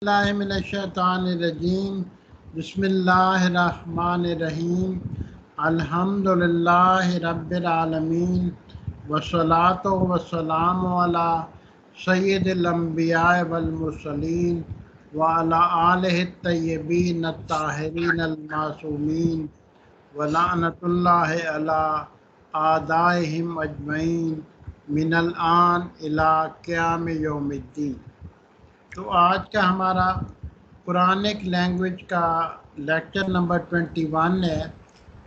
اللہ من الشیطان الرجیم بسم اللہ الرحمن الرحیم الحمدللہ رب العالمین والصلاة والسلام علی سید الانبیاء والمرسلین وعلی آلہ الطیبین الطاہرین المعصومین ولعنۃ اللہ علی اعدائہم اجمعین من الآن الی قیام یوم الدین۔ تو آج کا ہمارا قرآنک لینگویج کا لیکچر نمبر 21 ہے،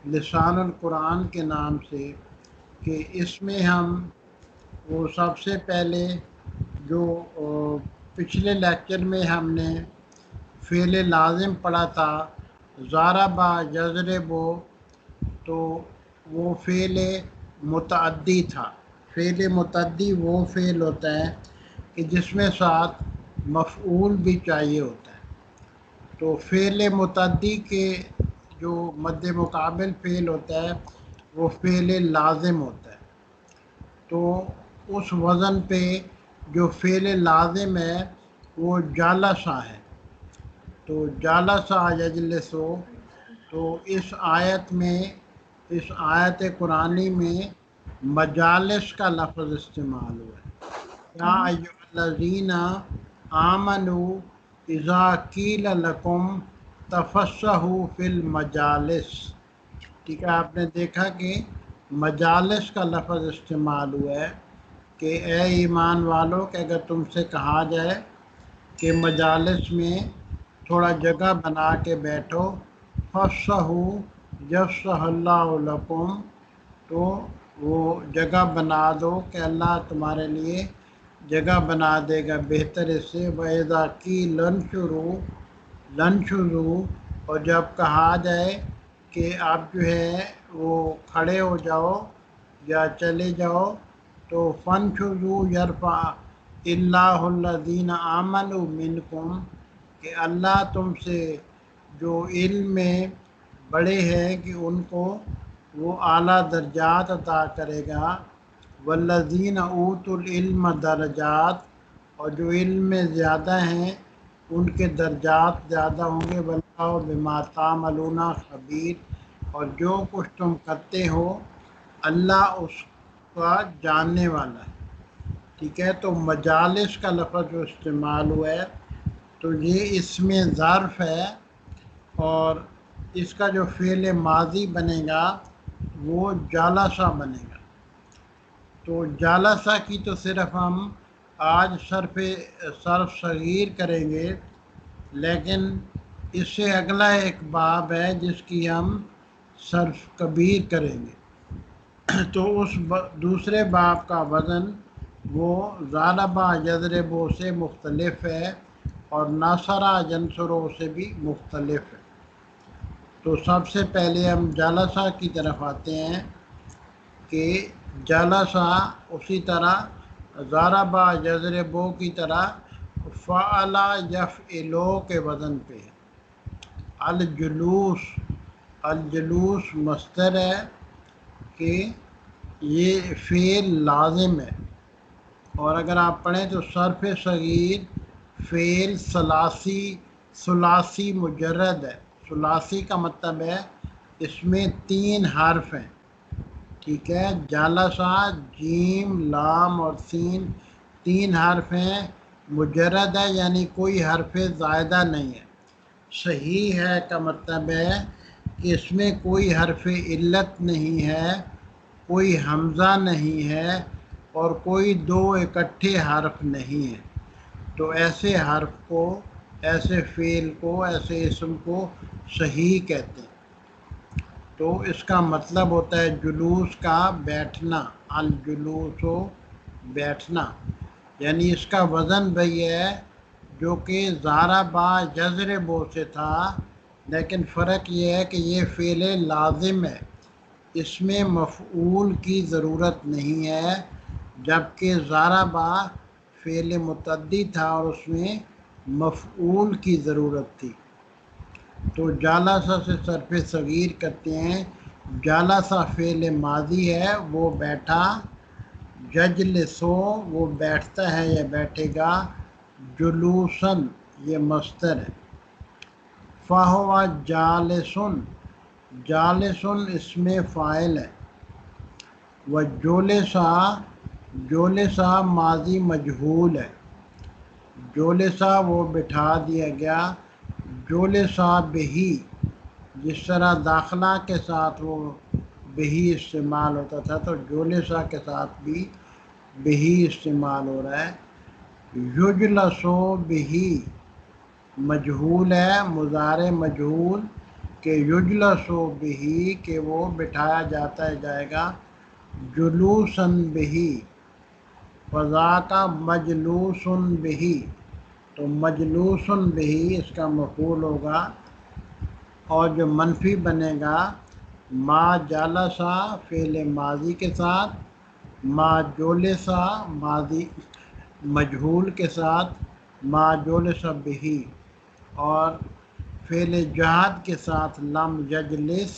لسان القرآن کے نام سے، کہ اس میں ہم وہ سب سے پہلے جو پچھلے لیکچر میں ہم نے فعل لازم پڑھا تھا ضربا یضربو، تو وہ فعل متعدی تھا۔ فعل متعدی وہ فعل ہوتا ہے کہ جس میں ساتھ مفعول بھی چاہیے ہوتا ہے۔ تو فعل متعدی کے جو مد مقابل فعل ہوتا ہے وہ فعل لازم ہوتا ہے۔ تو اس وزن پہ جو فعل لازم ہے وہ جالسا ہے۔ تو جالسا یجلسو، تو اس آیت میں، اس آیت قرآنی میں مجالس کا لفظ استعمال ہوا ہے۔ یا ایھا الذین آمنوا اذا قیل لکم تفسحوا فی المجالس۔ ٹھیک ہے، آپ نے دیکھا کہ مجالس کا لفظ استعمال ہوا ہے کہ اے ایمان والو، کہ اگر تم سے کہا جائے کہ مجالس میں تھوڑا جگہ بنا کے بیٹھو، فَافْصَحُوا یفصح اللہ لکم، تو وہ جگہ بنا دو کہ اللہ تمہارے لیے جگہ بنا دے گا بہتر اس سے۔ وَإِذَا قِيلَ انشزوا، اور جب کہا جائے کہ آپ جو ہے وہ کھڑے ہو جاؤ یا چلے جاؤ، تو فَانشُزُوا يَرْفَعْ اللَّهُ الَّذِينَ آمَنُوا مِنكُمْ، کہ اللہ تم سے جو علم میں بڑے ہیں کہ ان کو وہ اعلیٰ درجات عطا کرے گا۔ والذین اوتوا العلم درجات، اور جو علم میں زیادہ ہیں ان کے درجات زیادہ ہوں گے۔ واللہ بما تعملون خبیر، اور جو کچھ تم کرتے ہو اللہ اس کا جاننے والا ہے۔ ٹھیک ہے، تو مجالس کا لفظ جو استعمال ہوا ہے تو یہ اس میں ظرف ہے، اور اس کا جو فعل ماضی بنے گا وہ جالسا بنے گا۔ تو جالسا کی تو صرف ہم آج صرف صغیر کریں گے، لیکن اس سے اگلا ایک باب ہے جس کی ہم صرف کبیر کریں گے۔ تو اس دوسرے باب کا وزن وہ ضربا یضربو سے مختلف ہے، اور نصرا ینصرو سے بھی مختلف ہے۔ تو سب سے پہلے ہم جالسا کی طرف آتے ہیں کہ جالسا اسی طرح ضربا یضربو کی طرح فعل یفعلو کے وزن پہ ہے۔ الجلوس مصدر ہے کہ یہ فعل لازم ہے، اور اگر آپ پڑھیں تو صرف صغیر فعل ثلاثی مجرد ہے۔ ثلاثی کا مطلب ہے اس میں 3 حرف ہیں۔ ٹھیک ہے، جالسا جیم لام اور سین 3 حرف ہیں، مجرد ہے یعنی کوئی حرف زائدہ نہیں ہے۔ صحیح ہے کا مطلب ہے کہ اس میں کوئی حرف علت نہیں ہے، کوئی حمزہ نہیں ہے، اور کوئی 2 اکٹھے حرف نہیں ہے۔ تو ایسے حرف کو، ایسے فعل کو، ایسے اسم کو صحیح کہتے ہیں۔ تو اس کا مطلب ہوتا ہے جلوس کا بیٹھنا، الجلوس و بیٹھنا، یعنی اس کا وزن وہی ہے جو کہ ضربا یضربو سے تھا، لیکن فرق یہ ہے کہ یہ فعل لازم ہے، اس میں مفعول کی ضرورت نہیں ہے، جبکہ ضربا فعل متعدی تھا اور اس میں مفعول کی ضرورت تھی۔ تو جالسا سے صرف صغیر کرتے ہیں۔ جالسا فعل ماضی ہے، وہ بیٹھا، یجلسو وہ بیٹھتا ہے یا بیٹھے گا، جلوسن یہ مصدر ہے۔ فہو جالسن، جالسن اس میں فاعل ہے، و جولسا، جولسا ماضی مجہول ہے، جولسا وہ بٹھا دیا گیا، جولسا بہی، جس طرح داخلہ کے ساتھ وہ بہی استعمال ہوتا تھا تو جولسا کے ساتھ بھی بہی استعمال ہو رہا ہے۔ یجلسو بہی مجہول ہے، مضارع مجہول کہ یجلسو بہی کہ وہ بٹھایا جاتا ہے جائے گا، جلوسن بہی، فذاک مجلوسن بہی، تو مجلوسن بہی اس کا مفعول ہوگا، اور جو منفی بنے گا ما جالسا فعل ماضی کے ساتھ، ما جولسا ماضی مجہول کے ساتھ، ما جولسا بہی، اور فعل جہاد کے ساتھ لم یجلس،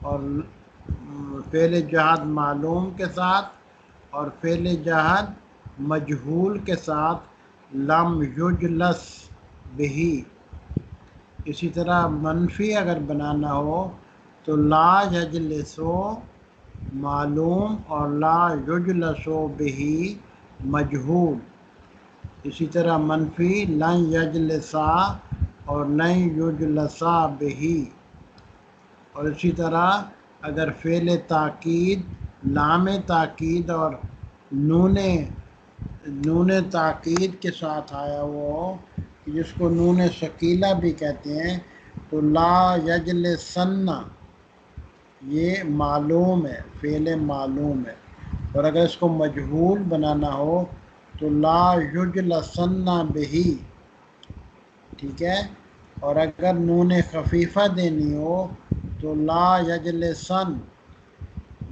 اور فعل جہاد معلوم کے ساتھ، اور فعل جہاد مجہول کے ساتھ لم یجلس بہی۔ اسی طرح منفی اگر بنانا ہو تو لا یجلسو معلوم اور لا یجلسو بہی مجہول۔ اسی طرح منفی لن یجلسا اور لن یجلسا بہی، اور اسی طرح اگر فعل تاکید لام تاکید اور نون تاکید کے ساتھ آیا ہو، جس کو نون ثقیلہ بھی کہتے ہیں، تو لا یجلسن یہ معلوم ہے، فعل معلوم ہے، اور اگر اس کو مجہول بنانا ہو تو لا یجلسن بہی، ٹھیک ہے، اور اگر نون خفیفہ دینی ہو تو لا یجلسن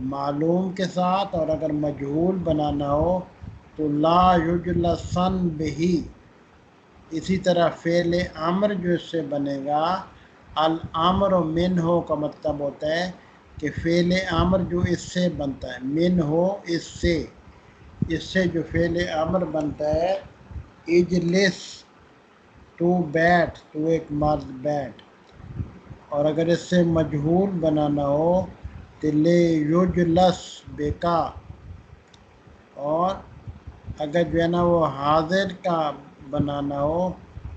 معلوم کے ساتھ، اور اگر مجہول بنانا ہو تو لا یجلسن بہی۔ اسی طرح فعل امر جو اس سے بنے گا، الامر منہ کا مطلب ہوتا ہے کہ فعل امر جو اس سے بنتا ہے، منہ اس سے جو فعل امر بنتا ہے، اجلس تو بیٹھ، تو ایک مرد بیٹھ، اور اگر اس سے مجہول بنانا ہو تو لے یجلس بکا، اور اگر جو ہے نا وہ حاضر کا بنانا ہو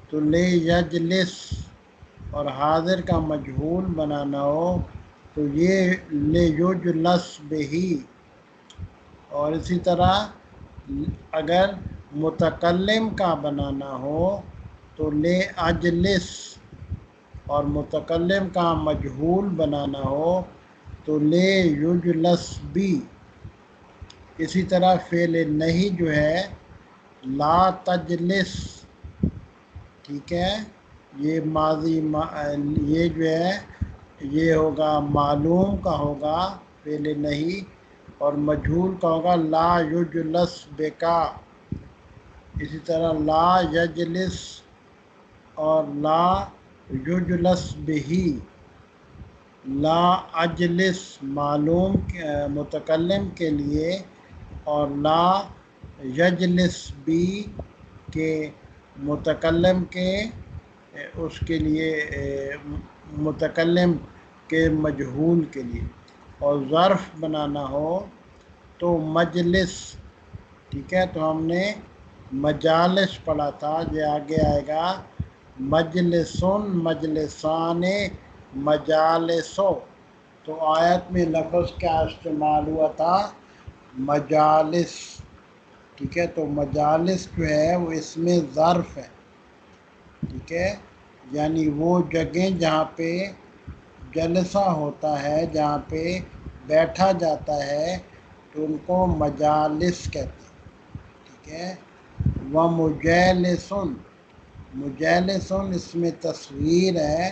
تو لے یجلس، اور حاضر کا مجہول بنانا ہو تو یہ لے یجلس بہی، اور اسی طرح اگر متکلم کا بنانا ہو تو لے اجلس، اور متکلم کا مجہول بنانا ہو تو لے یجلس بی۔ اسی طرح فعل نہیں جو ہے لا تجلس، ٹھیک ہے، یہ ماضی یہ جو ہے یہ ہوگا معلوم کا ہوگا فعل نہیں، اور مجہول کا ہوگا لا یجلس بکا۔ اسی طرح لا یجلس اور لا یجلس بہی، لا اجلس معلوم متکلم کے لیے، اور لا یجلس بی کے متکلم کے اس کے لیے متکلم کے مجہول کے لیے، اور ظرف بنانا ہو تو مجلس، ٹھیک ہے، تو ہم نے مجالس پڑھا تھا، یہ آگے آئے گا مجلسن، مجلسان، مجالسو، تو آیت میں لفظ کیا استعمال ہوا تھا؟ مجالس، ٹھیک ہے، تو مجالس جو ہے وہ اس میں ظرف ہے، ٹھیک ہے، یعنی وہ جگہیں جہاں پہ جلسہ ہوتا ہے، جہاں پہ بیٹھا جاتا ہے، تو ان کو مجالس کہتے ہیں، ٹھیک ہے۔ وَمُجَالِسٌ، مجالسن اس میں تصغیر ہے،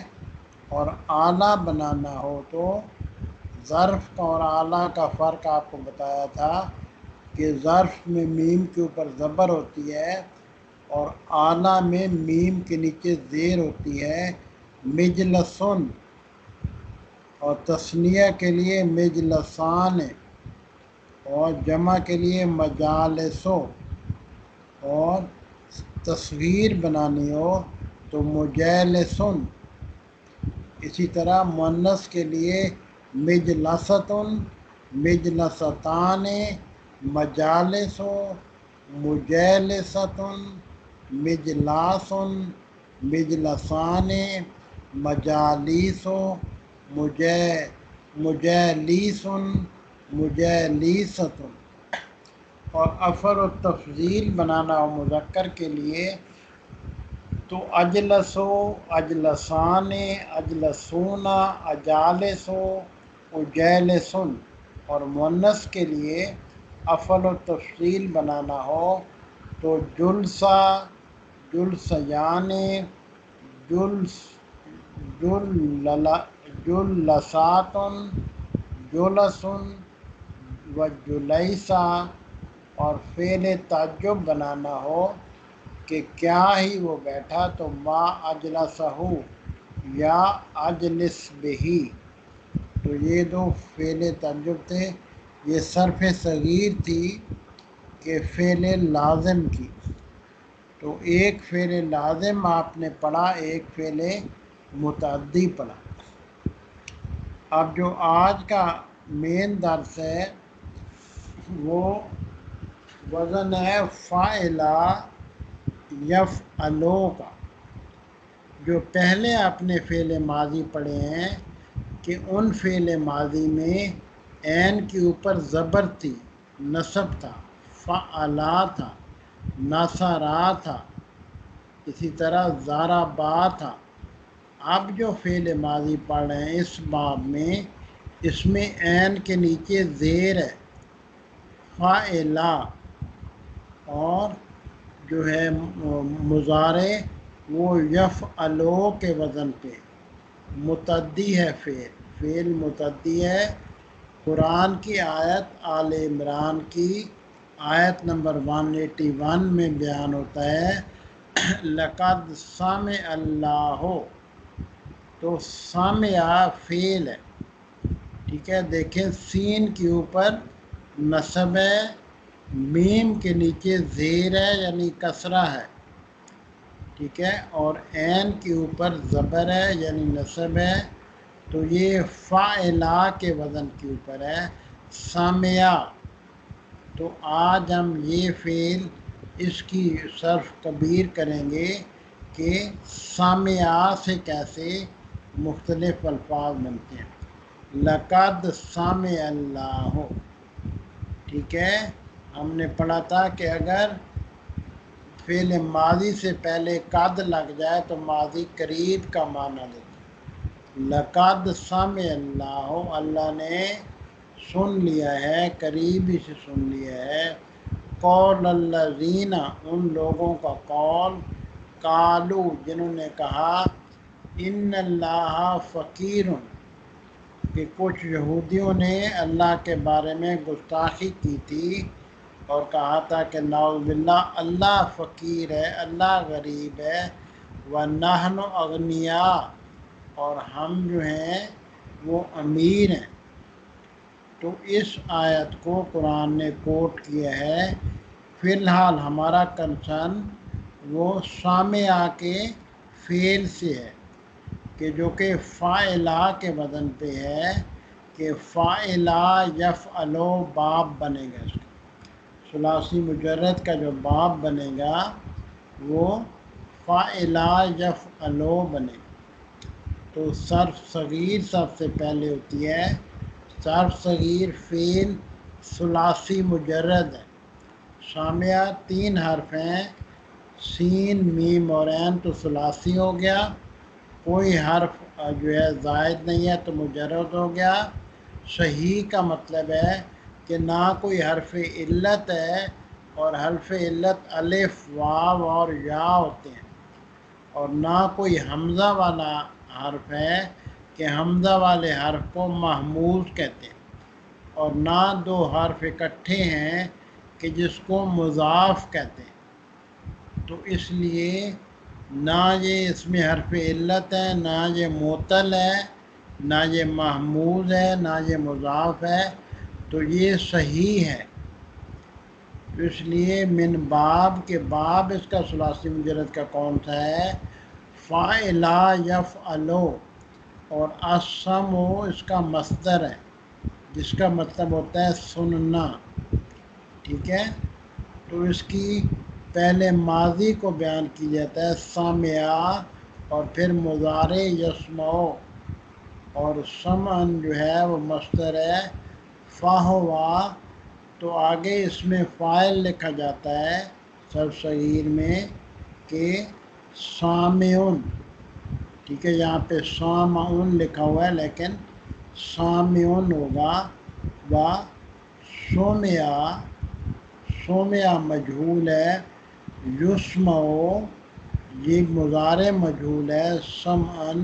اور اعلیٰ بنانا ہو تو ظرف کا اور اعلیٰ کا فرق آپ کو بتایا تھا کہ ظرف میں میم کے اوپر زبر ہوتی ہے، اور اعلیٰ میں میم کے نیچے زیر ہوتی ہے، مجلسن، اور تثنیہ کے لیے مجلسان، اور جمع کے لیے مجالسو، اور تصغیر بنانی ہو تو مجلسن. اسی طرح مؤنث کے لیے مجلستن، مجلستان، مجالس، مجلستن، مجلاسن، مجلسان، مجالیس، مجالیسن، مجالیستن. اور افعل التفضیل بنانا ہو مذکر کے لیے تو اجلسو، اجلسان، اجلسون، اجالس، اجالسن. اور مؤنث کے لیے افعل التفضیل بنانا ہو تو جلسہ، جلسیان، جلساتن، جلسن و جلیسا. اور فعل تعجب بنانا ہو کہ کیا ہی وہ بیٹھا تو ما اجلسہ یا اجلس بہی. تو یہ دو فعل تعجب تھے. یہ صرف صغیر تھی کہ فعل لازم کی. تو ایک فعل لازم آپ نے پڑھا، ایک فعل متعدی پڑھا. اب جو آج کا مین درس ہے وہ وزن ہے فاعلہ یفعلو کا. جو پہلے آپ نے فعل ماضی پڑھے ہیں کہ ان فعل ماضی میں عین کے اوپر زبر تھی، نصب تھا، فعلا تھا، نصرا تھا، اسی طرح ضربا تھا. اب جو فعل ماضی پڑھ رہے ہیں اس باب میں، اس میں عین کے نیچے زیر ہے فاعلہ، اور جو ہے مضارع وہ یفعلو کے وزن پہ متعدی ہے. فعل متعدی ہے. قرآن کی آیت آل عمران کی آیت نمبر 181 میں بیان ہوتا ہے لقد سمع اللہ. تو سمع فعل ہے، ٹھیک ہے. دیکھیں سین کے اوپر نصب ہے، میم کے نیچے زیر ہے یعنی کسرہ ہے، ٹھیک ہے. اور عین کے اوپر زبر ہے یعنی نصب ہے. تو یہ فاعلہ کے وزن کے اوپر ہے سامعہ. تو آج ہم یہ فعل اس کی صرف تعبیر کریں گے کہ سامعہ سے کیسے مختلف الفاظ بنتے ہیں. لقد سمع اللہ، ٹھیک ہے. ہم نے پڑھا تھا کہ اگر فعل ماضی سے پہلے قد لگ جائے تو ماضی قریب کا معنی دیتا ہے. لقد سمع اللہ، اللہ نے سن لیا ہے، قریب ہی سے سن لیا ہے. قول الذین، ان لوگوں کا قول، قالو جنہوں نے کہا، ان اللہ فقیر، کہ کچھ یہودیوں نے اللہ کے بارے میں گستاخی کی تھی اور کہا تھا کہ نعوذ باللہ اللہ فقیر ہے، اللہ غریب ہے، وَنَحْنُ اغنیاء، اور ہم جو ہیں وہ امیر ہیں. تو اس آیت کو قرآن نے کوٹ کیا ہے. فی الحال ہمارا کنسرن وہ سامعہ کے فعل سے ہے کہ جو کہ فاعلہ کے وزن پہ ہے کہ فاعلہ یفعلو باب بنے گا. اس کا ثلاثی مجرد کا جو باب بنے گا وہ فاعلہ یفعلو بنے گا. تو صرف صغیر سب سے پہلے ہوتی ہے. صرف صغیر فعل ثلاثی مجرد ہے. سامعہ 3 حرف ہیں، سین، میم اور عین، تو ثلاثی ہو گیا. کوئی حرف جو ہے زائد نہیں ہے تو مجرد ہو گیا. صحیح کا مطلب ہے کہ نہ کوئی حرف علت ہے، اور حرف علت الف، واو اور یا ہوتے ہیں، اور نہ کوئی حمزہ والا حرف ہے کہ حمزہ والے حرف کو محموز کہتے ہیں، اور نہ دو حرف اکٹھے ہیں کہ جس کو مضاف کہتے ہیں. تو اس لیے نہ یہ اس میں حرف علت ہے، نہ یہ معطل ہے، نہ یہ محموز ہے، نہ یہ مضاف ہے. تو یہ صحیح ہے. اس لیے من باب کے باب اس کا ثلاثی مجرد کا کون سا ہے؟ فاعلا یفعلو، اور اسمع اس کا مصدر ہے جس کا مطلب ہوتا ہے سننا، ٹھیک ہے؟ تو اس کی پہلے ماضی کو بیان کی جاتا ہے سامعہ، اور پھر مضارع یسمع، اور سمعن جو ہے وہ مصدر ہے فہوا، تو آگے اس میں فاعل لکھا جاتا ہے سب صغیر میں کہ سامعون، ٹھیک ہے؟ یہاں پہ سامعون لکھا ہوا ہے لیکن سامعون ہوگا، و سمع، سمع مجہول ہے، یسمع یہ مضارع مجہول ہے، سمعن،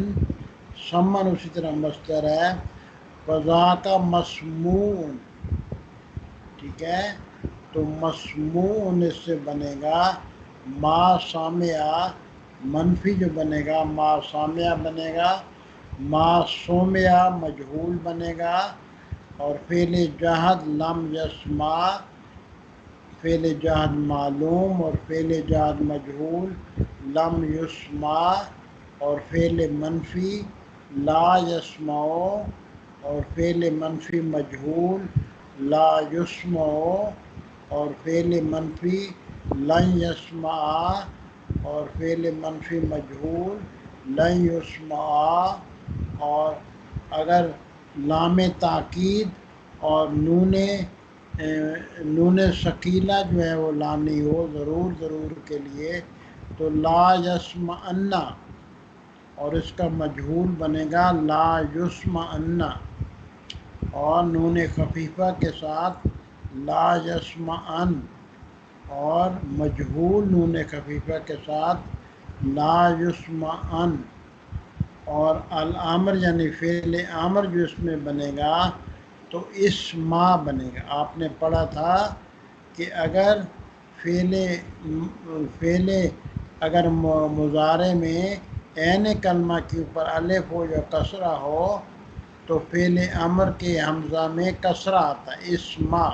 سمعن اسی طرح مصدر ہے، وذاک مسموع، ٹھیک ہے؟ تو مسموع اس سے بنے گا ما سامعہ، منفی جو بنے گا ما سامعہ بنے گا، ما سمعہ مجہول بنے گا، اور فعل جہد لم یسمع، فعل جہد معلوم، اور فعل جہد مجہول لم یسمع، اور فعل منفی لا یسمع، اور فعل منفی مجہول لا یسمع، اور فعل منفی لن یسمع، اور فعل منفی مجہول لن یسمع، اور اگر لام تاکید اور نون ثقیلہ جو ہے وہ لانی ہو ضرور کے لیے، تو لا یسمعن، اور اس کا مجہول بنے گا لا یسمعن، اور نون خفیفہ کے ساتھ لا یسمعن، اور مجہول نون خفیفہ کے ساتھ لا یسمعن، اور الامر یعنی فعل امر جو اس میں بنے گا تو اسما بنے گا۔ آپ نے پڑھا تھا کہ اگر فعل اگر مضارع میں عین کلمہ کے اوپر الف ہو یا کسرہ ہو تو فعل امر کے حمزہ میں کسرہ آتا ہے، اسما،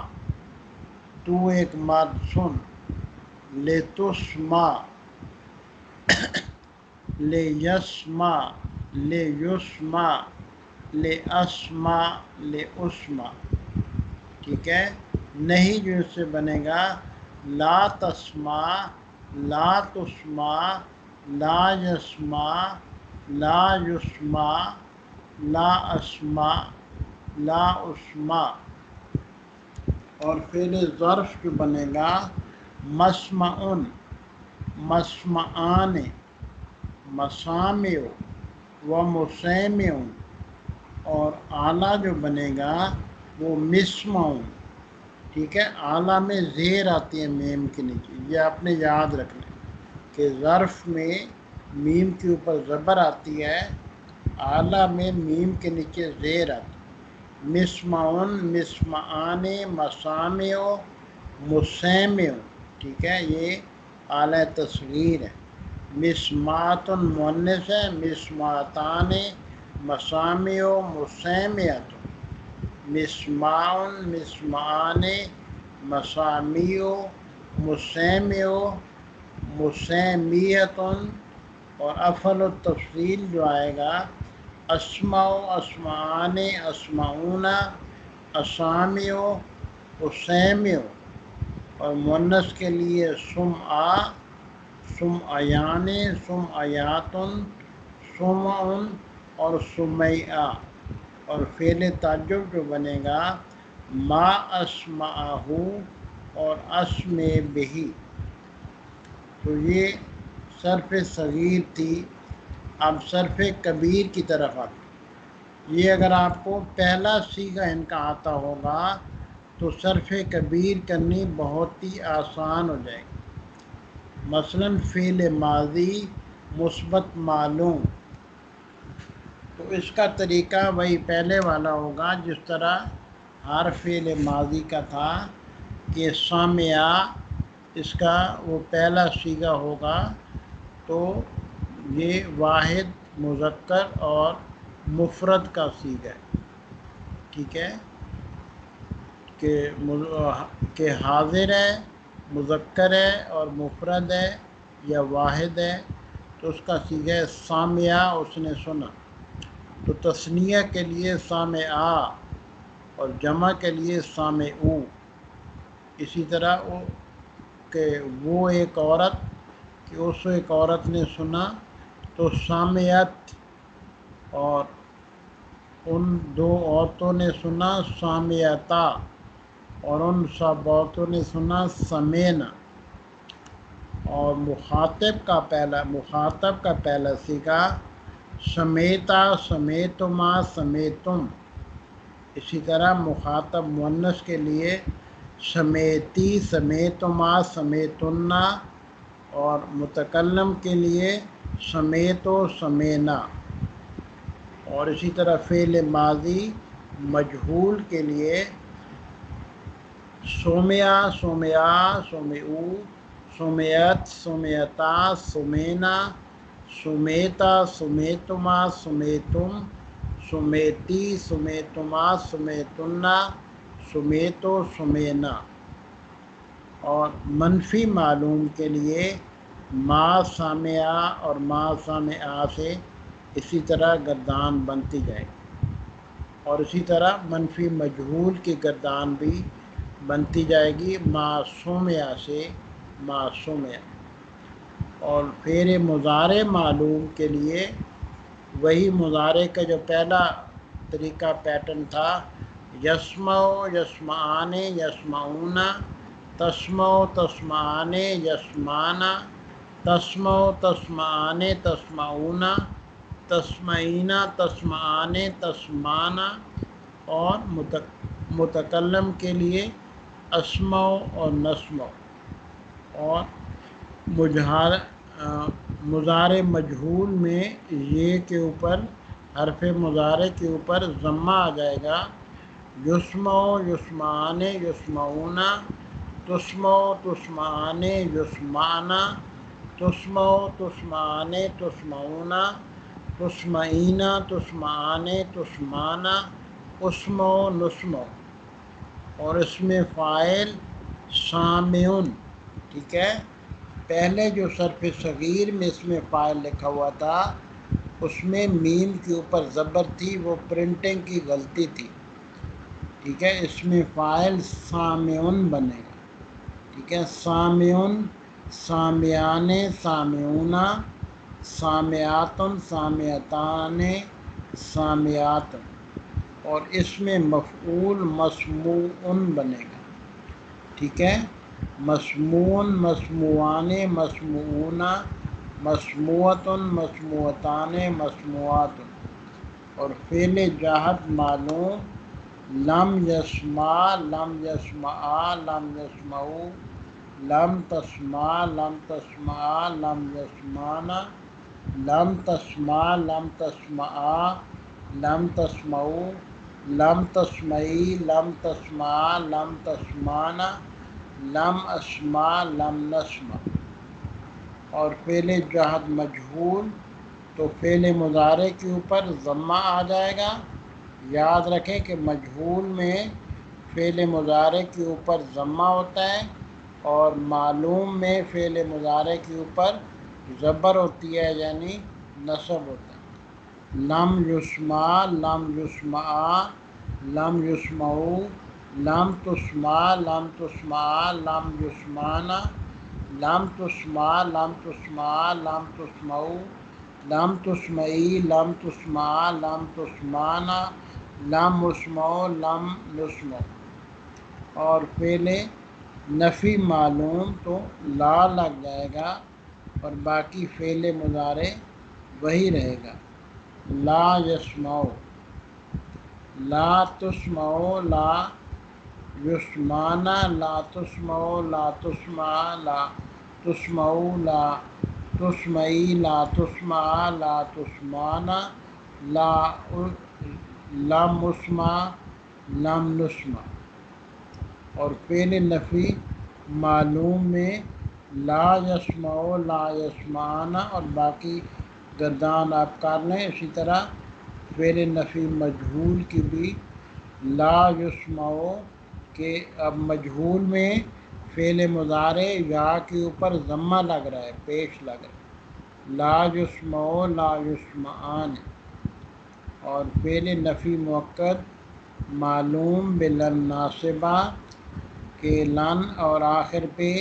تو ایک ماد سن، لتسما، لیسما، لیسما، لاسما، لاسما، ٹھیک ہے؟ نہیں جو اس سے بنے گا لا تسما، لا تسما، لا یسما، لا یسما، لا اسما، لا اسما، اور فعل ظرف جو بنے گا مسمعن، مسمعان، مسامع و مسامع، اور اعلیٰ جو بنے گا وہ مسمعون، ٹھیک ہے؟ اعلیٰ میں زیر آتی ہے میم کے نیچے، یہ آپ نے یاد رکھنا ہے کہ ظرف میں میم کے اوپر زبر آتی ہے، اعلیٰ میں میم کے نیچے زیر آتی ہے، مسمعون، مسمعان، مسامع، مسامع، ٹھیک ہے؟ یہ اعلیٰ تصغیر ہے۔ مسمعۃ مؤنث ہے، مسمعتان، مسامع، مسامعۃ، مسماع، مسمعان، مسامع، مسامع، مسامعۃ، اور افعل التفضیل جو آئے گا اسمع، اسمعان، اسمعون، اسامع، اسامع، اور مؤنث کے لیے سمعہ، سمعیان، سمعیات، سمع، اور سمیع، اور فعل تعجب جو بنے گا ما اسمعہ اور اسمع بہ۔ تو یہ صرف صغیر تھی، اب صرف کبیر کی طرف آتی۔ یہ اگر آپ کو پہلا صیغہ ان کا آتا ہوگا تو صرف کبیر کرنی بہت ہی آسان ہو جائے گی۔ مثلا فعل ماضی مثبت معلوم، تو اس کا طریقہ وہی پہلے والا ہوگا جس طرح ہر فعل ماضی کا تھا کہ سامعہ اس کا وہ پہلا صیغہ ہوگا، تو یہ واحد مذکر اور مفرد کا صیغہ ہے، ٹھیک ہے؟ کہ حاضر ہے، مذکر ہے اور مفرد ہے یا واحد ہے، تو اس کا صیغہ سامعہ، اس نے سنا. تو تثنیہ کے لیے سامعہ اور جمع کے لیے سامعو. اسی طرح کہ وہ ایک عورت، کہ اس ایک عورت نے سنا تو سامعت، اور ان دو عورتوں نے سنا سامعتا، اور ان سب عورتوں نے سنا سمینا. اور مخاطب کا پہلا صیغہ سمیتا، سمیتما، سمیتم. اسی طرح مخاطب مؤنث کے لیے سمیتی، سمیتما، سمیتنا، اور متکلم کے لیے سمیتو، سمینا. اور اسی طرح فعل ماضی مجہول کے لیے سومیا، سومیا، سومعو، سومعت، سومعتا، سومینا، سومیتا، سومیتما، سومیتم، سومیتی، سومیتما، سومیتنا، سومیتو، سومینا. اور منفی معلوم کے لیے ما سامعہ اور ما سامعہ سے اسی طرح گردان بنتی جائے گی. اور اسی طرح منفی مجہول کی گردان بھی بنتی جائے گی ما سمعہ سے ما سمعہ. اور فعل مضارع معلوم کے لیے وہی مضارع کا جو پہلا طریقہ پیٹرن تھا، یسمع، یسمعان، یسمعون، تسمع، تسمعان، یسمعنا، تسمع، تسمعان، تسمعون، تسمعین، تسمعان، تسمعنا. اور متکلم کے لیے اسمع اور نسمع. اور مضارع مجہول میں یہ کے اوپر، حرف مضارع کے اوپر ضمہ آ جائے گا. یسمع، یسمعان، یسمعون، تسمع، تسمعان، یسمعنا، تسمع، تسمعان، تسمعون، تسمعین، تسمعان، تسمعنا، اسمع، نسمع. اور اس میں فاعل سامعن. ٹھیک ہے، پہلے جو صرف صغیر میں اس میں فاعل لکھا ہوا تھا اس میں میم کے اوپر زبر تھی، وہ پرنٹنگ کی غلطی تھی. ٹھیک ہے، اس میں فاعل سامعن بنے گا. ٹھیک ہے، سامعن، سامعان، سامعون، سامعاتن، سامعتان، سامعات. اور اس میں مفعول مسموعن بنے گا. ٹھیک ہے، مسموعن، مسموعان، مسموعون، مسموعتن، مسموعتان، مسموعات. اور فعل جہد معلوم لم یسمع، لم یسمعا، لم یسمعو، لم تسمع، لم تسمعا، لم یسمعنا، لم تسمع، لم تسمعا، لم تسمعو، لم تسمعی، لم تسمعا، لم تسمعنا، لم اسمع، لم نسمع. اور فعل جہد مجہول تو فعل مضارع کے اوپر ضمہ آ جائے گا. یاد رکھیں کہ مجہول میں فعل مضارع کے اوپر ضمہ ہوتا ہے اور معلوم میں فعل مضارع کے اوپر زبر ہوتی ہے، یعنی نصب ہوتا ہے. لم یسمع، لم یسمعا، لم یسمعو، لم تسمع، لم تسمعا، لم یسمعنا، لم تسمع، لم تسمعا، لم تسمعو، لم تسمعی، لم تسمعا، لم تسمعنا، لم اسمعو، لم نسمع. اور فعل نفی معلوم تو لا لگ جائے گا اور باقی فعل مضارع وہی رہے گا. لا یسمعو، لا تسمعو، لا یسمعنا، لا تسمعو، لا تسمع، لا تسمعو، لا تسمعی، لا تسمع، لا تسمعنا، لم اسمع، لم نسمع. اور فعل نفی معلوم میں لا یسمعو، لا یسمعنا اور باقی گردان آپ کر لیں. اسی طرح فعل نفی مجہول کی بھی لا یسمعو کہ اب مجہول میں فعل مضارع یا کے اوپر ضمہ لگ رہا ہے، پیش لگ رہا ہے. لا یسمعو لا یسمعان، اور فعل نفی مؤکد معلوم بلن ناصبہ کہ لن اور آخر پہ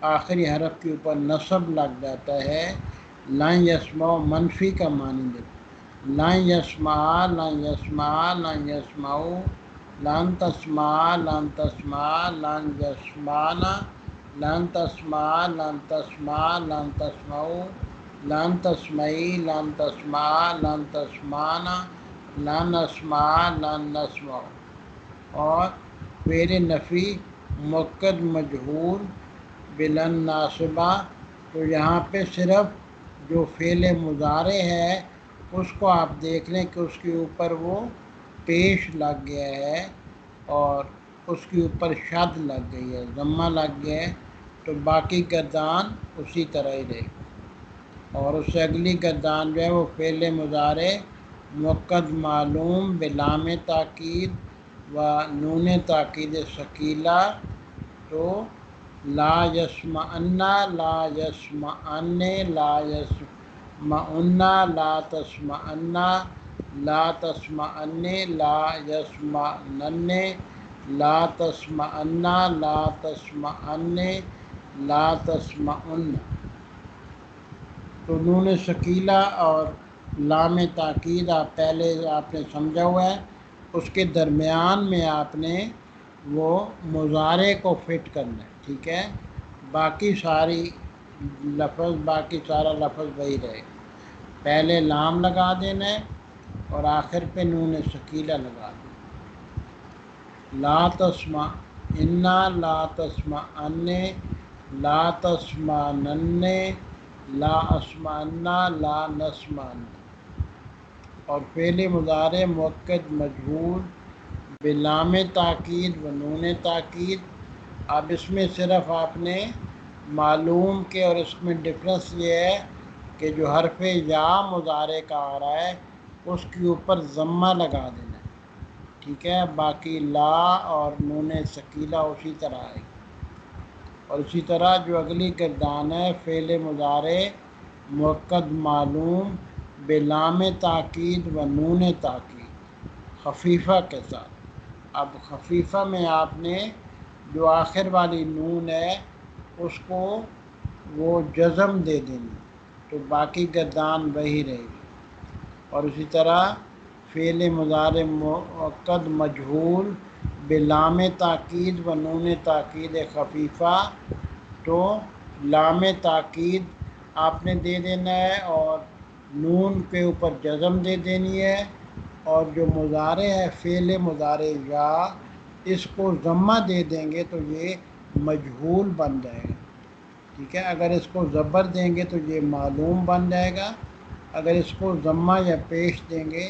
آخری حرف کے اوپر نصب لگ جاتا ہے. لن یسمع منفی کا معنی دے، لن یسمع لن یسمع لن یسمعو، لن تسمع لن تسمع لن یسمعنا، لن تسمع لن تسمع لن تسمعو، لن تسمعی لن تسمع لن تسمعنا، لن نسمع لن نسمع. اور فعل نفی مؤکد مجہول بلن ناصبہ، تو یہاں پہ صرف جو فعل مضارع ہے اس کو آپ دیکھ لیں کہ اس کے اوپر وہ پیش لگ گیا ہے اور اس کے اوپر شد لگ گئی ہے، ضمہ لگ گیا ہے، تو باقی گردان اسی طرح ہی رہے. اور اس سے اگلی گردان جو ہے وہ فعل مضارع مؤکد معلوم بلام تاکید و نون تاکید ثقیلہ، تو لا یسمعن لا یسمعن لا یسمعن لا تسمعن لا تسمعن لا یسمعنن لا تسمعن لا تسمعن لا تسمعن. تو نون ثقیلہ اور لام تاکید پہلے آپ نے سمجھا ہوا ہے، اس کے درمیان میں آپ نے وہ مضارع کو فٹ کرنا ہے، ٹھیک ہے. باقی سارا لفظ وہی رہے گا. پہلے لام لگا دینا ہے اور آخر پہ نون ثقیلہ لگا دینا. لا تسمع انا لا تسمع ان لا تسمعنن لا اسمعنا لا نسمعن. اور فعل مضارع مؤکد مجہول بلام تاکید و نون تاکید. اب اس میں صرف آپ نے معلوم کے اور اس میں ڈفرنس یہ ہے کہ جو حرف یا مضارع کا آ رہا ہے اس کے اوپر ضمہ لگا دینا ہے، ٹھیک ہے. باقی لا اور نون ثقیلہ اسی طرح آئے گی. اور اسی طرح جو اگلی گردان ہے فعل مضارع مؤکد معلوم بلام تاکید و نون تاکید خفیفہ کے ساتھ. اب خفیفہ میں آپ نے جو آخر والی نون ہے اس کو وہ جزم دے دینی، تو باقی گردان وہی رہے گی. اور اسی طرح فعل مضارع مؤکد مجہول بلام تاکید و نون تاکید خفیفہ، تو لام تاکید آپ نے دے دینا ہے اور نون کے اوپر جزم دے دینی ہے. اور جو مضارع ہے فعل مضارع یا اس کو ضمہ دے دیں گے تو یہ مجہول بن جائے گا، ٹھیک ہے. اگر اس کو زبر دیں گے تو یہ معلوم بن جائے گا، اگر اس کو ضمہ یا پیش دیں گے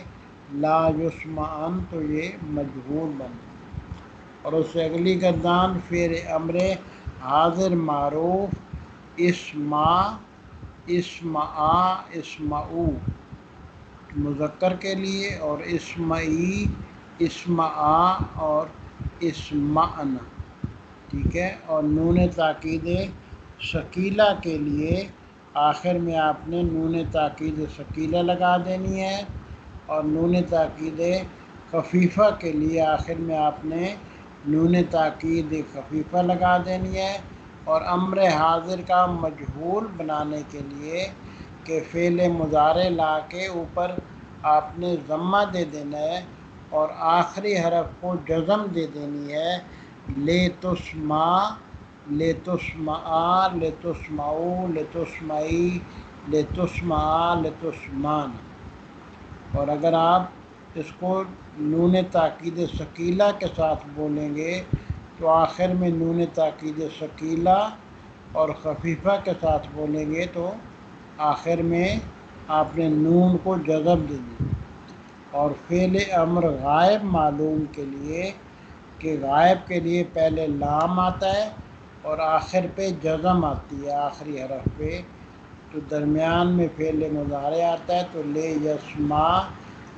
لا یسمعن تو یہ مجہول بن جائے گا. اور اس سے اگلی گردان فعل امر حاضر معروف اسمع اسمعا اسمعو مذکر کے لیے، اور اسمعی اسمعا اور اسمعن، ٹھیک ہے. اور نون تاکید ثقیلہ کے لیے آخر میں آپ نے نون تاکید ثقیلہ لگا دینی ہے، اور نون تاکید خفیفہ کے لیے آخر میں آپ نے نون تاکید خفیفہ لگا دینی ہے. اور امر حاضر کا مجہول بنانے کے لیے کہ فعل مضارع لا کے اوپر آپ نے ضمہ دے دینا ہے اور آخری حرف کو جزم دے دینی ہے، لے تسمع لے تسمعا لے تسمعو لے تسمعی لے تسمعا لے تسمعن. اور اگر آپ اس کو نون تاکید ثقیلہ کے ساتھ بولیں گے تو آخر میں نون تاکید ثقیلہ اور خفیفہ کے ساتھ بولیں گے تو آخر میں آپ نے نون کو جزم دے دی. اور فعل امر غائب معلوم کے لیے کہ غائب کے لیے پہلے لام آتا ہے اور آخر پہ جزم آتی ہے آخری حرف پہ، تو درمیان میں فعل مضارع آتا ہے، تو لے یسمع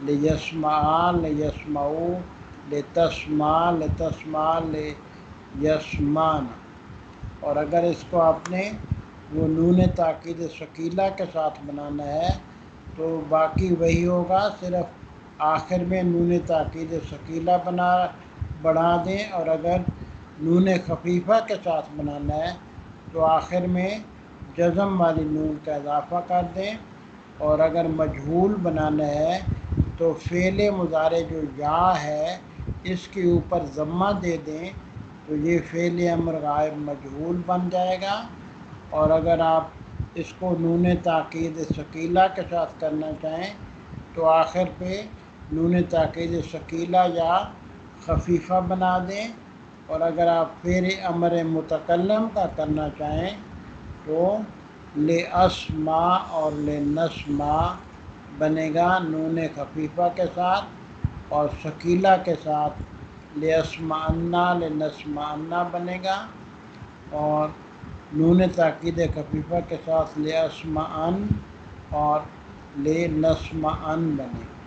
لے یسمعا لے یسمعو لے تسمع لے تسمع لے یسمعن. اور اگر اس کو آپ نے وہ نون تاکید ثقیلہ کے ساتھ بنانا ہے تو باقی وہی ہوگا، صرف آخر میں نون تاکید ثقیلہ بڑھا دیں، اور اگر نون خفیفہ کے ساتھ بنانا ہے تو آخر میں جزم والی نون کا اضافہ کر دیں، اور اگر مجہول بنانا ہے تو فعل مضارع جو یا ہے اس کے اوپر ضمہ دے دیں تو یہ فعل امر غائب مجہول بن جائے گا، اور اگر آپ اس کو نون تاکید ثقیلہ کے ساتھ کرنا چاہیں تو آخر پہ نون تاکید ثقیلہ یا خفیفہ بنا دیں، اور اگر آپ فعل امر متکلم کا کرنا چاہیں تو لاسما اور لنسما بنے گا نون خفیفہ کے ساتھ، اور ثقیلہ کے ساتھ لاسمعنا لنسمعنا بنے گا، اور نون تاکید خفیفہ کے ساتھ لاسمعن اور لنسمعن بنے گا۔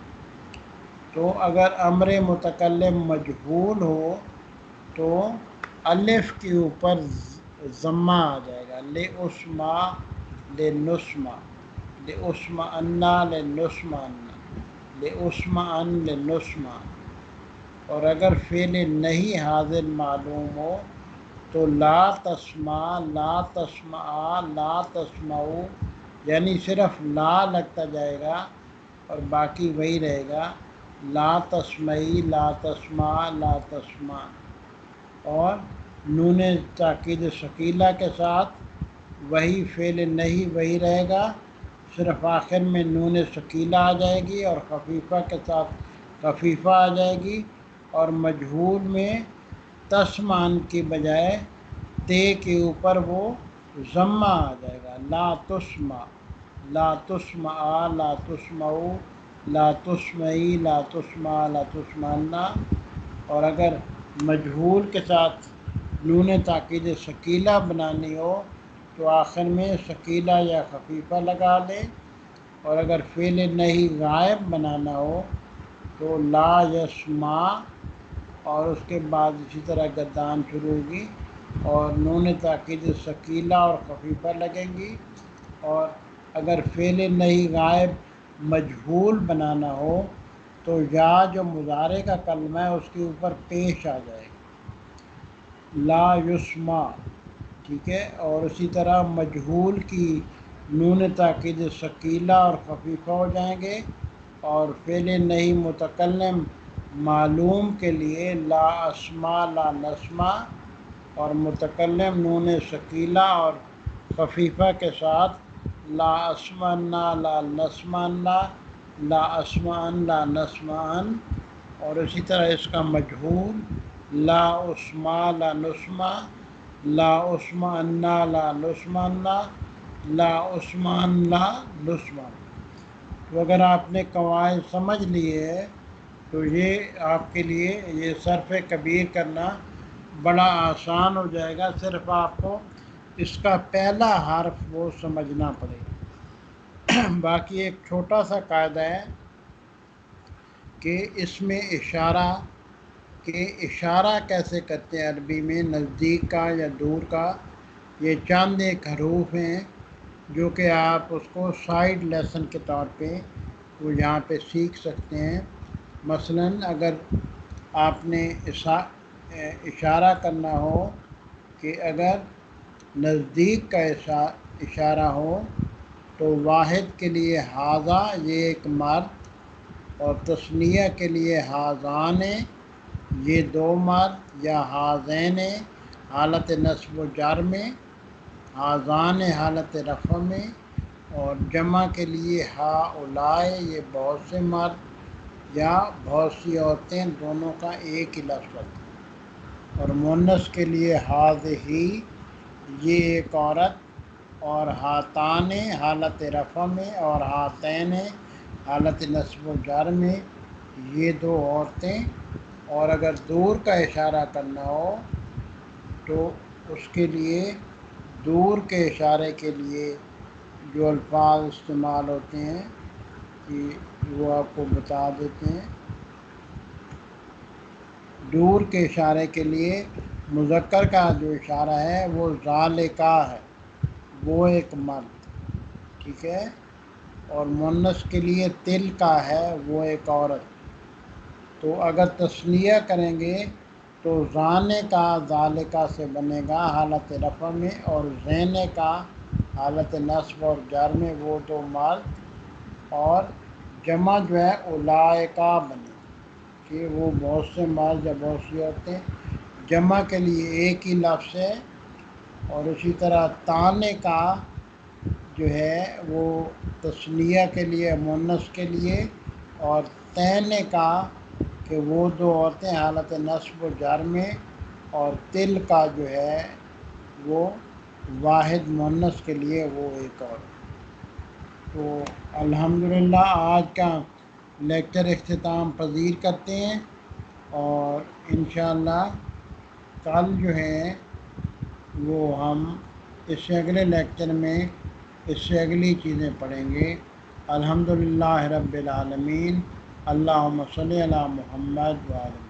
تو اگر امر متکلم مجہول ہو تو الف کے اوپر ضمہ آ جائے گا، لاسما لنسما، لاسمعنا لنسمعنا، لاسمعن لنسمعن، اور اگر فعل نہیں حاضر معلوم ہو تو لا تسمع لا تسمع لا تسمعو، یعنی صرف لا لگتا جائے گا اور باقی وہی رہے گا، لا تسمعی لا تسمع لا تسمع، اور نون تاکید ثقیلہ کے ساتھ وہی فعل نہیں وہی رہے گا، صرف آخر میں نون ثقیلہ آ جائے گی اور خفیفہ کے ساتھ خفیفہ آ جائے گی، اور مجہول میں تسمان کی بجائے تے کے اوپر وہ ضمہ آ جائے گا، لا تسمع لا تسمع لا تسمعو لا تسمعی لا تسمع لا تسمعنا، اور اگر مجہول کے ساتھ نون تاکید ثقیلہ بنانی ہو تو آخر میں ثقیلہ یا خفیفہ لگا لیں، اور اگر فعل نہیں غائب بنانا ہو تو لا یسمع، اور اس کے بعد اسی طرح گردان شروع ہوگی اور نون تاکید ثقیلہ اور خفیفہ لگیں گی، اور اگر فعل نہیں غائب مجہول بنانا ہو تو یا جو مضارع کا کلمہ ہے اس کے اوپر پیش آ جائے گی، لا یسمع، ٹھیک ہے، اور اسی طرح مجہول کی نون تاکید ثقیلہ اور خفیفہ ہو جائیں گے، اور فعل نہیں متکلم معلوم کے لیے لا اسما لا نسما، اور متکلم نون ثقیلہ اور خفیفہ کے ساتھ لا اسمعنا لا نسمعنا لا اسمعن لا نسمعن، اور اسی طرح اس کا مجہول لا اسما لا نسما لا اسمعنا لا نسمعنا لا اسمعن لا نسمعن۔ تو اگر آپ نے قواعد سمجھ لیے ہے تو یہ آپ کے لیے یہ صرف کبیر کرنا بڑا آسان ہو جائے گا، صرف آپ کو اس کا پہلا حرف وہ سمجھنا پڑے گا۔ باقی ایک چھوٹا سا قاعدہ ہے کہ اس میں اشارہ کہ اشارہ کیسے کرتے ہیں عربی میں، نزدیک کا یا دور کا، یہ چند ایک حروف ہیں جو کہ آپ اس کو سائیڈ لیسن کے طور پہ وہ یہاں پہ سیکھ سکتے ہیں۔ مثلا اگر آپ نے اشارہ کرنا ہو کہ اگر نزدیک کا اشارہ ہو تو واحد کے لیے ھذا، یہ ایک مرد، اور تثنیہ کے لیے ھذان، یہ دو مرد، یا ھذین حالت نصب و جر میں، ھذان حالت رفع میں، اور جمع کے لیے ھؤلاء، یہ بہت سے مرد یا بہت سی عورتیں، دونوں کا ایک ہی لفظ ہے، اور مؤنث کے لیے ھذہ، یہ ایک عورت، اور ھاتان حالت رفع میں، اور ھاتین حالت نصب و جر میں، یہ دو عورتیں، اور اگر دور کا اشارہ کرنا ہو تو اس کے لیے دور کے اشارے کے لیے جو الفاظ استعمال ہوتے ہیں کہ وہ آپ کو بتا دیتے ہیں۔ دور کے اشارے کے لیے مذکر کا جو اشارہ ہے وہ ذالکا ہے، وہ ایک مرد، ٹھیک ہے، اور مونس کے لیے تل کا ہے وہ ایک عورت۔ تو اگر تثنیہ کریں گے تو زانے کا ذالکہ سے بنے گا حالت رفع میں، اور زینے کا حالت نصب اور جر میں، وہ دو مرد، اور جمع جو ہے اولائکہ بنے کہ وہ بہت سے مرد یا بہت سی عورتیں۔ جمع کے لیے ایک ہی لفظ ہے، اور اسی طرح تانے کا جو ہے وہ تثنیہ کے لیے مونس کے لیے، اور تینے کا کہ وہ دو عورتیں حالت نصب و جر میں، اور تل کا جو ہے وہ واحد مونس کے لیے وہ ایک اور۔ تو الحمدللہ آج کا لیکچر اختتام پذیر کرتے ہیں، اور انشاءاللہ کل جو ہے وہ ہم اس سے اگلے لیکچر میں اس سے اگلی چیزیں پڑھیں گے۔ الحمدللہ رب العالمین۔ اللہم صلی علی محمد وعلی